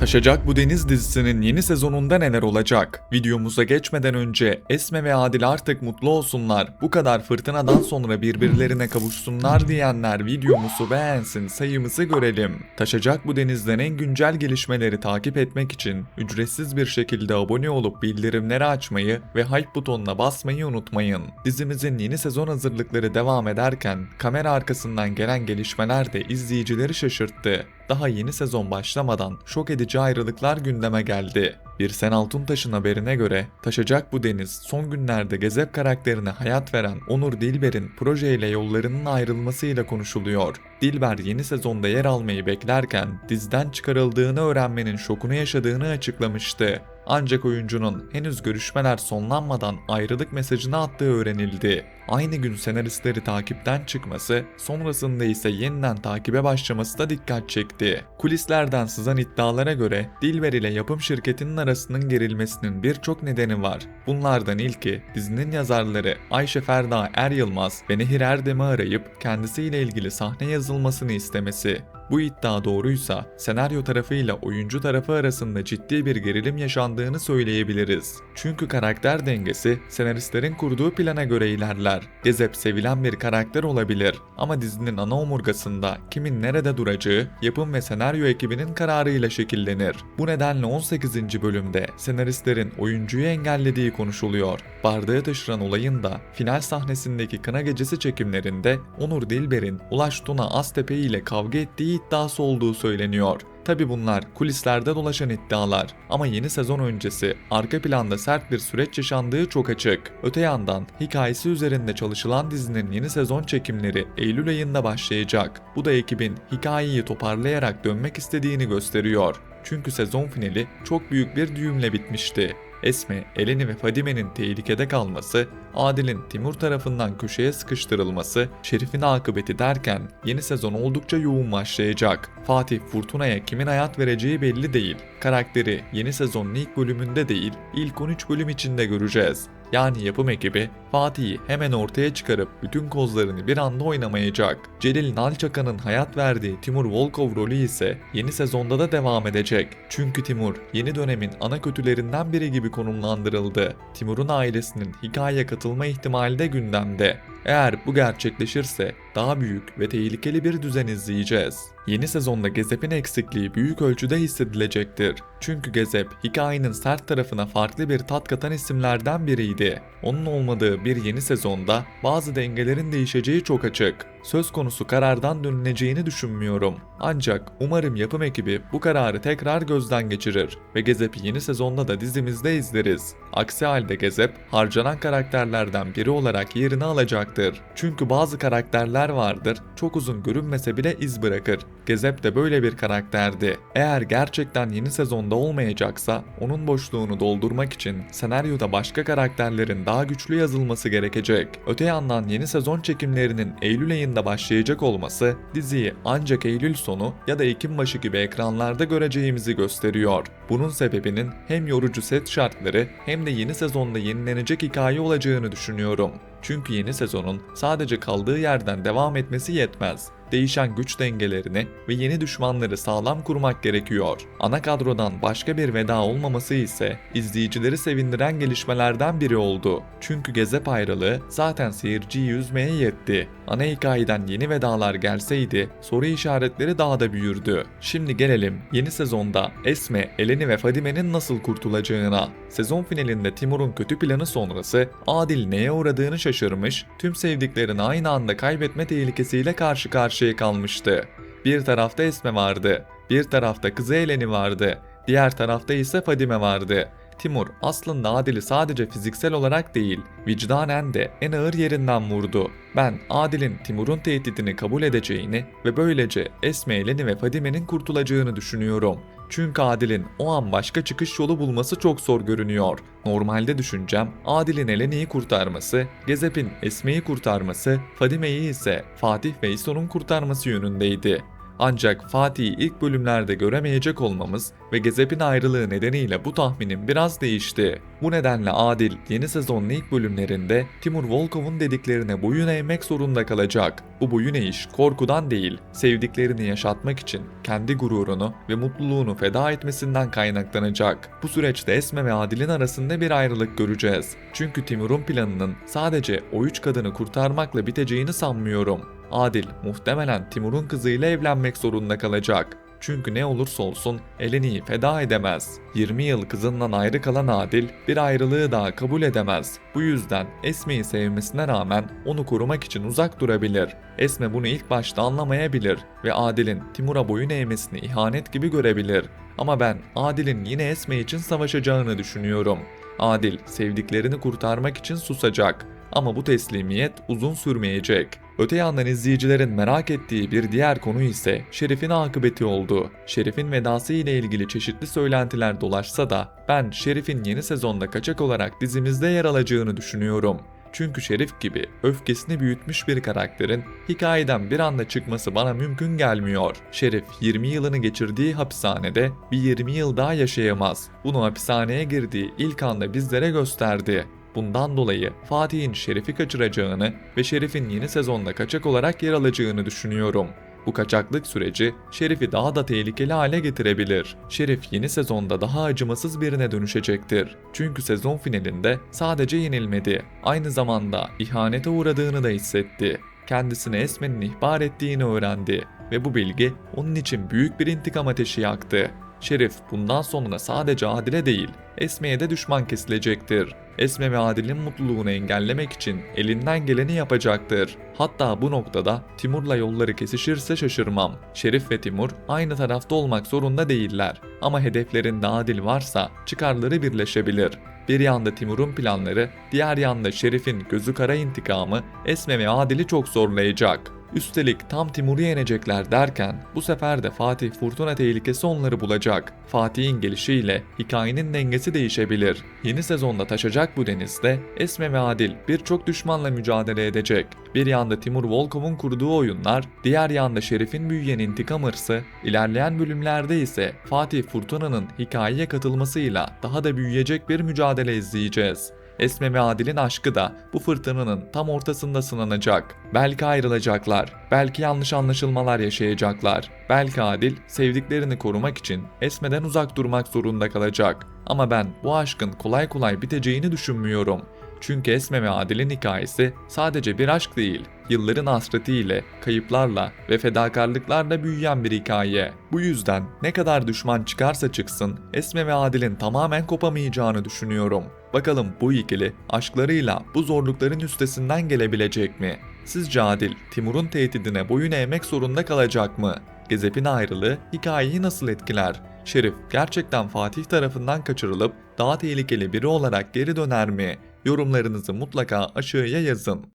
Taşacak Bu Deniz dizisinin yeni sezonunda neler olacak? Videomuza geçmeden önce Esme ve Adil artık mutlu olsunlar, bu kadar fırtınadan sonra birbirlerine kavuşsunlar diyenler videomuzu beğensin, sayımızı görelim. Taşacak Bu Deniz'den en güncel gelişmeleri takip etmek için ücretsiz bir şekilde abone olup bildirimleri açmayı ve hype butonuna basmayı unutmayın. Dizimizin yeni sezon hazırlıkları devam ederken kamera arkasından gelen gelişmeler de izleyicileri şaşırttı. Daha yeni sezon başlamadan şok edici ayrılıklar gündeme geldi. Bir Sen Altuntaş'ın haberine göre Taşacak Bu Deniz son günlerde Gezep karakterine hayat veren Onur Dilber'in projeyle yollarının ayrılmasıyla konuşuluyor. Dilber yeni sezonda yer almayı beklerken diziden çıkarıldığını öğrenmenin şokunu yaşadığını açıklamıştı. Ancak oyuncunun henüz görüşmeler sonlanmadan ayrılık mesajını attığı öğrenildi. Aynı gün senaristleri takipten çıkması, sonrasında ise yeniden takibe başlaması da dikkat çekti. Kulislerden sızan iddialara göre Dilber ile yapım şirketinin arasının gerilmesinin birçok nedeni var. Bunlardan ilki dizinin yazarları Ayşe Ferda Er Yılmaz ve Nehir Erdem'i arayıp kendisiyle ilgili sahne yazılmasını istemesi. Bu iddia doğruysa senaryo tarafı ile oyuncu tarafı arasında ciddi bir gerilim yaşandığını söyleyebiliriz. Çünkü karakter dengesi senaristlerin kurduğu plana göre ilerler. Gezep sevilen bir karakter olabilir ama dizinin ana omurgasında kimin nerede duracağı yapım ve senaryo ekibinin kararıyla şekillenir. Bu nedenle 18. bölümde senaristlerin oyuncuyu engellediği konuşuluyor. Bardağı taşıran olayın da final sahnesindeki kına gecesi çekimlerinde Onur Dilber'in Ulaş Tuna Aztepe ile kavga ettiği iddiası olduğu söyleniyor. Tabi bunlar kulislerde dolaşan iddialar ama yeni sezon öncesi arka planda sert bir süreç yaşandığı çok açık. Öte yandan hikayesi üzerinde çalışılan dizinin yeni sezon çekimleri Eylül ayında başlayacak. Bu da ekibin hikayeyi toparlayarak dönmek istediğini gösteriyor. Çünkü sezon finali çok büyük bir düğümle bitmişti. Esme, Eleni ve Fadime'nin tehlikede kalması, Adil'in Timur tarafından köşeye sıkıştırılması, Şerif'in akıbeti derken yeni sezon oldukça yoğun başlayacak. Fatih Furtuna'ya kimin hayat vereceği belli değil. Karakteri yeni sezonun ilk bölümünde değil, ilk 13 bölüm içinde göreceğiz. Yani yapım ekibi Fatih'i hemen ortaya çıkarıp bütün kozlarını bir anda oynamayacak. Celil Nalçakan'ın hayat verdiği Timur Volkov rolü ise yeni sezonda da devam edecek. Çünkü Timur yeni dönemin ana kötülerinden biri gibi konumlandırıldı. Timur'un ailesinin hikayeye katılma ihtimali de gündemde. Eğer bu gerçekleşirse daha büyük ve tehlikeli bir düzen izleyeceğiz. Yeni sezonda Gezep'in eksikliği büyük ölçüde hissedilecektir. Çünkü Gezep hikayenin sert tarafına farklı bir tat katan isimlerden biriydi. Onun olmadığı bir yeni sezonda bazı dengelerin değişeceği çok açık. Söz konusu karardan dönüleceğini düşünmüyorum. Ancak umarım yapım ekibi bu kararı tekrar gözden geçirir ve Gezep'i yeni sezonda da dizimizde izleriz. Aksi halde Gezep harcanan karakterlerden biri olarak yerini alacaktır. Çünkü bazı karakterler vardır, çok uzun görünmese bile iz bırakır. Gezep de böyle bir karakterdi. Eğer gerçekten yeni sezonda olmayacaksa onun boşluğunu doldurmak için senaryoda başka karakterlerin daha güçlü yazılması gerekecek. Öte yandan yeni sezon çekimlerinin Eylül ayında başlayacak olması diziyi ancak Eylül sonu ya da Ekim başı gibi ekranlarda göreceğimizi gösteriyor. Bunun sebebinin hem yorucu set şartları hem de yeni sezonda yenilenecek hikaye olacağını düşünüyorum. Çünkü yeni sezonun sadece kaldığı yerden devam etmesi yetmez. Değişen güç dengelerini ve yeni düşmanları sağlam kurmak gerekiyor. Ana kadrodan başka bir veda olmaması ise izleyicileri sevindiren gelişmelerden biri oldu. Çünkü Gezep ayrılığı zaten seyirciyi üzmeye yetti. Ana hikayeden yeni vedalar gelseydi soru işaretleri daha da büyürdü. Şimdi gelelim yeni sezonda Esme, Eleni ve Fadime'nin nasıl kurtulacağına. Sezon finalinde Timur'un kötü planı sonrası Adil neye uğradığını şaşırmış, tüm sevdiklerini aynı anda kaybetme tehlikesiyle karşı karşıya kalmıştı. Bir tarafta Esme vardı, bir tarafta kızı Eleni vardı, diğer tarafta ise Fadime vardı. Timur aslında Adil'i sadece fiziksel olarak değil, vicdanen de en ağır yerinden vurdu. Ben Adil'in Timur'un tehditini kabul edeceğini ve böylece Esme, Eleni ve Fadime'nin kurtulacağını düşünüyorum. Çünkü Adil'in o an başka çıkış yolu bulması çok zor görünüyor. Normalde düşüncem Adil'in Eleni'yi kurtarması, Gezep'in Esme'yi kurtarması, Fadime'yi ise Fatih ve İso'nun kurtarması yönündeydi. Ancak Fatih'i ilk bölümlerde göremeyecek olmamız ve Gezep'in ayrılığı nedeniyle bu tahminim biraz değişti. Bu nedenle Adil yeni sezonun ilk bölümlerinde Timur Volkov'un dediklerine boyun eğmek zorunda kalacak. Bu boyun eğiş korkudan değil, sevdiklerini yaşatmak için kendi gururunu ve mutluluğunu feda etmesinden kaynaklanacak. Bu süreçte Esme ve Adil'in arasında bir ayrılık göreceğiz. Çünkü Timur'un planının sadece o 3 kadını kurtarmakla biteceğini sanmıyorum. Adil muhtemelen Timur'un kızıyla evlenmek zorunda kalacak. Çünkü ne olursa olsun Eleni'yi feda edemez. 20 yıl kızından ayrı kalan Adil bir ayrılığı daha kabul edemez. Bu yüzden Esme'yi sevmesine rağmen onu korumak için uzak durabilir. Esme bunu ilk başta anlamayabilir ve Adil'in Timur'a boyun eğmesini ihanet gibi görebilir. Ama ben Adil'in yine Esme için savaşacağını düşünüyorum. Adil sevdiklerini kurtarmak için susacak. Ama bu teslimiyet uzun sürmeyecek. Öte yandan izleyicilerin merak ettiği bir diğer konu ise Şerif'in akıbeti oldu. Şerif'in vedası ile ilgili çeşitli söylentiler dolaşsa da ben Şerif'in yeni sezonda kaçak olarak dizimizde yer alacağını düşünüyorum. Çünkü Şerif gibi öfkesini büyütmüş bir karakterin hikayeden bir anda çıkması bana mümkün gelmiyor. Şerif 20 yılını geçirdiği hapishanede bir 20 yıl daha yaşayamaz. Bunu hapishaneye girdiği ilk anda bizlere gösterdi. Bundan dolayı Fatih'in Şerif'i kaçıracağını ve Şerif'in yeni sezonda kaçak olarak yer alacağını düşünüyorum. Bu kaçaklık süreci Şerif'i daha da tehlikeli hale getirebilir. Şerif yeni sezonda daha acımasız birine dönüşecektir. Çünkü sezon finalinde sadece yenilmedi, aynı zamanda ihanete uğradığını da hissetti. Kendisine Esme'nin ihbar ettiğini öğrendi ve bu bilgi onun için büyük bir intikam ateşi yaktı. Şerif bundan sonra sadece Adil'e değil, Esme'ye de düşman kesilecektir. Esme ve Adil'in mutluluğunu engellemek için elinden geleni yapacaktır. Hatta bu noktada Timur'la yolları kesişirse şaşırmam. Şerif ve Timur aynı tarafta olmak zorunda değiller. Ama hedeflerinde Adil varsa çıkarları birleşebilir. Bir yanda Timur'un planları, diğer yanda Şerif'in gözü kara intikamı Esme ve Adil'i çok zorlayacak. Üstelik tam Timur'u yenecekler derken bu sefer de Fatih Fırtına tehlikesi onları bulacak. Fatih'in gelişiyle hikayenin dengesi değişebilir. Yeni sezonda taşacak bu denizde Esme ve Adil birçok düşmanla mücadele edecek. Bir yanda Timur Volkov'un kurduğu oyunlar, diğer yanda Şerif'in büyüyen intikam hırsı, ilerleyen bölümlerde ise Fatih Fırtına'nın hikayeye katılmasıyla daha da büyüyecek bir mücadele izleyeceğiz. Esme ve Adil'in aşkı da bu fırtınanın tam ortasında sınanacak. Belki ayrılacaklar, belki yanlış anlaşılmalar yaşayacaklar. Belki Adil sevdiklerini korumak için Esme'den uzak durmak zorunda kalacak. Ama ben bu aşkın kolay kolay biteceğini düşünmüyorum. Çünkü Esme ve Adil'in hikayesi sadece bir aşk değil, yılların hasretiyle, kayıplarla ve fedakarlıklarla büyüyen bir hikaye. Bu yüzden ne kadar düşman çıkarsa çıksın, Esme ve Adil'in tamamen kopamayacağını düşünüyorum. Bakalım bu ikili aşklarıyla bu zorlukların üstesinden gelebilecek mi? Sizce Adil, Timur'un tehdidine boyun eğmek zorunda kalacak mı? Gazap'in ayrılığı hikayeyi nasıl etkiler? Şerif gerçekten Fatih tarafından kaçırılıp daha tehlikeli biri olarak geri döner mi? Yorumlarınızı mutlaka aşağıya yazın.